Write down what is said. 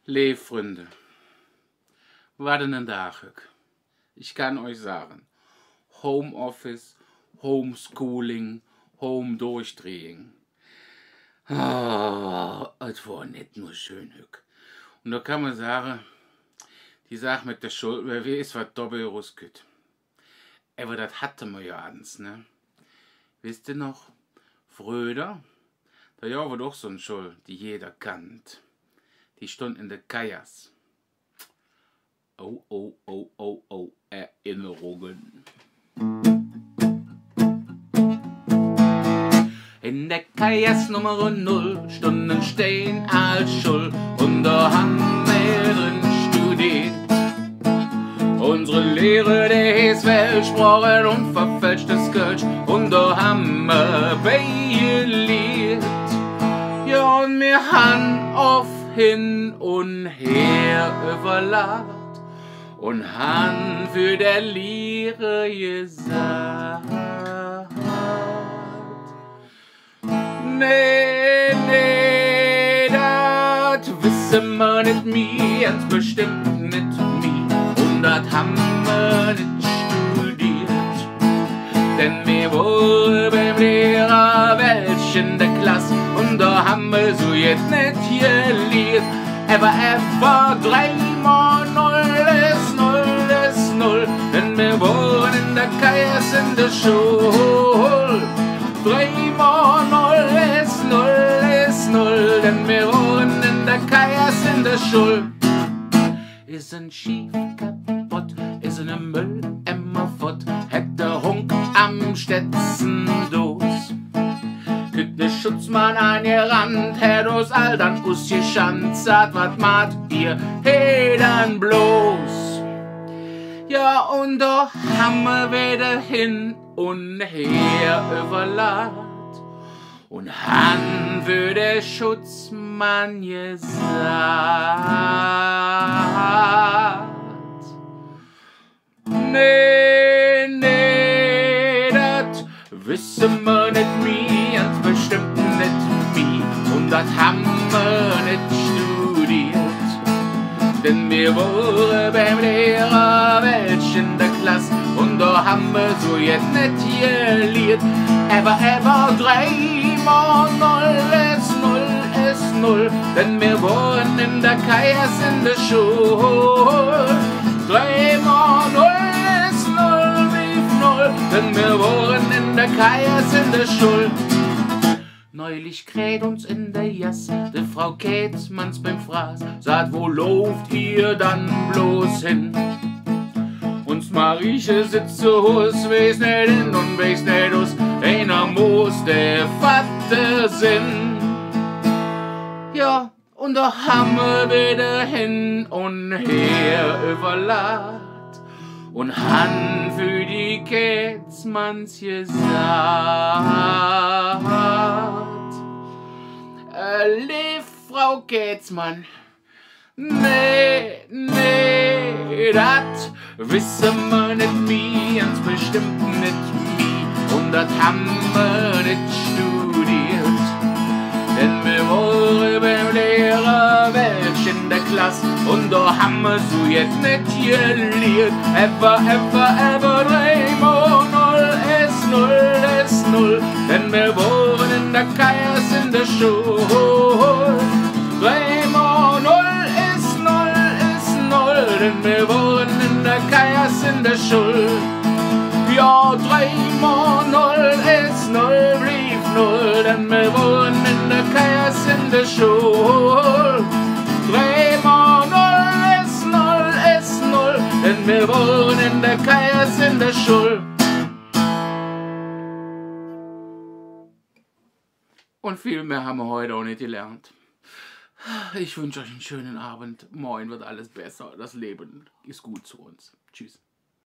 Lieve Freunde, wat een dag. Ich kann euch sagen, Homeoffice, Homeschooling, Home durchdrehen. Es war nicht nur schön. Und da kann man sagen, die Sache mit der Schuld, wer weiß, was doppelt rausgeht. Aber das hatte man ja ans, ne? Wisst ihr noch? Früher, da ja war doch so ein Schuld, die jeder kannt. Die stund in der Kajas. Oh, Erinnerungen. In der Kajas Nummer 0 Stunden stehen als Schuld und da haben wir drin studiert. Unsere Lehre, der ist Weltsprachen und verfälschtes Kölsch und da haben wir beiliert. Ja, und wir haben oft hin und her überlagt und han für der Lehre gesagt: Nee, dat wissen wir nicht mi, ganz bestimmt nicht mi, und dat haben wir nicht studiert. Denn wir waren beim Lehrer welch in der Klasse und da haben wir so jetzt nicht gelehrt. Ever, 3 mal 0 ist 0, denn wir waren in der Kajas in der Schule. 3 mal 0 ist 0, denn wir waren in der Kajas in der Schule. Ist ein Schiff kaputt, ist ein Mülleimer fort, hätt der Hunk am Stetson dos. Küt ne Schutzmann angerannt, hätt uns all dann ausgeschanzt, sagt, wat macht ihr, hey dann bloß. Ja, und da haben wir wieder hin und her überlagt und han für der Schutzmann gesagt: Nee, dat wissen wir nicht mi, ganz bestimmt nicht mi, und dat haben wir nicht studiert. Denn wir waren beim Lehrer welch in der Klasse und da haben wir so jetzt nicht gelehrt. Ever, 3 mal 0 ist 0, denn wir waren in der Kajas in der Schule. 3 mal 0 ist 0, denn wir waren in der Kajas in der Schule. Neulich kräht uns in der Jas de Frau Kätzmanns beim Fraß, sagt, wo lauft ihr dann bloß hin? Uns Marieche sitzt zu Hus, weiß nicht in und weiß nicht aus, einer muss der Vater sind. Ja, und da haben wir wieder hin und her überlagt und han für die Kätzmanns gesagt: Lieb Frau Kätzmann, nee, dat wissen wir nicht mi, ganz bestimmt nicht mi, und dat haben wir nicht studiert. Denn wir waren beim Lehrer welch in der Klasse und da haben wir so jetzt nicht gelehrt. Ever, 3 mal 0 ist 0, denn wir waren in der Kajas in der Schule. 3 mal 0 ist 0, denn wir waren in der Kajas in der Schule. Ja, 3 mal 0 ist 0, blieb 0, denn wir waren in der Kajas in der Schule. 3 mal 0 ist 0, denn wir waren in der Kajas in der Schule. Und viel mehr haben wir heute auch nicht gelernt. Ich wünsche euch einen schönen Abend. Morgen wird alles besser. Das Leben ist gut zu uns. Tschüss.